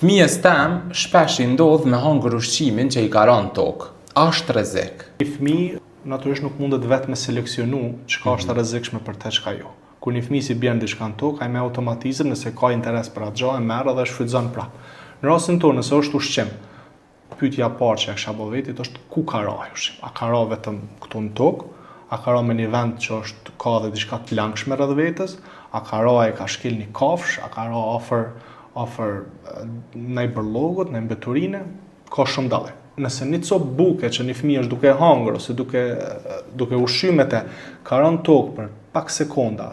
Fëmijës tem shpesh I ndodh me hangër ushqimin që I ka rënë tokë. Është rrezik. Një fëmijë natyrisht nuk mundet vetë me seleksionu çka është e rrezikshme për te çka jo. Kur një fëmijë si bjen diçka në tokë, ai me automatizëm nëse ka interes për atë gjë e merr dhe shfrytëzon prapë. Në rastin tonë, nëse është ushqim, pyetja e parë që e kisha bë vetit është ku ka ra ushqim? A ka ra vetëm këtu në tokë? A ka ra me një vend që është ka dhe diçka të langshme rreth vetes? A ka ra e ka shkel një kafsh? A ka ra afër ndaj bërllogut, ndaj mbeturine? Ka shumë dallim. Nëse një copë buke që një fëmijë është duke hangër ose duke ushqyer te ka rënë tokë për pak sekonda,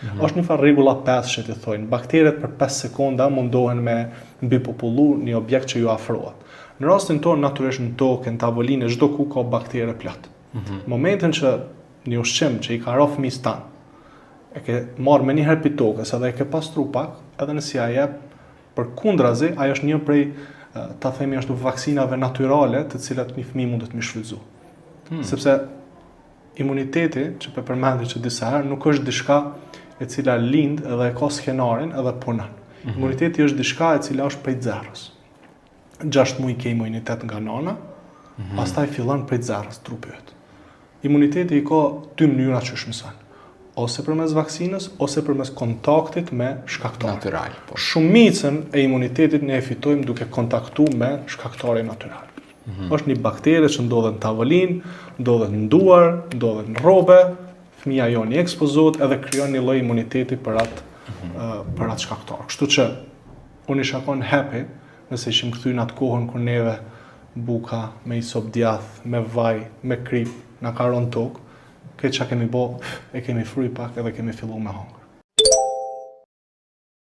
është një farë rregulla 5 që ti thonë. Bakteret për 5 sekonda mundohen me mbipopullu një objekt që ju afrohet. Në rastin tonë, natyrisht në tokë, në tavolinë, çdo ku ka baktere plot. Momentin që një ushqim që I ka ra fëmijës tan, e ke marrë me një herë pi tokës edhe e ke pastru pak, edhe nëse ja jep përkundrazi, ajo është një prej ta themi ashtu vaksinave natyrale të cilat një fëmijë mundet me shfrytëzu. Sepse imuniteti, që po përmendi që disa herë, nuk është diçka e cila lind edhe e ka skenarin edhe punon. Imuniteti është diçka e cila është prej zerrës. 6 muaj ke imunitet nga nana, pastaj fillon prej zerrës trupi yt. Imuniteti I ka 2 mënyra që shmëson. Ose përmes vaksinës, ose përmes kontaktit me shkaktar natyral. Shumicën e imunitetit ne e fitojmë duke kontaktu me shkaktare natyral. Është një baktere që ndodhet në tavolinë, ndodhet në duar, ndodhet në rrobe, fëmia joni ekspozohet edhe krijon një lloj imuniteti për atë shkaktar. Kështu që unë isha kon happy nëse ishim kthyer në atë kohën kur neve buka me isop djath, me vaj, me krip na ka rënë tokë. Këtë që kemi bo, e kemi fry pak edhe kemi fillu me hangër.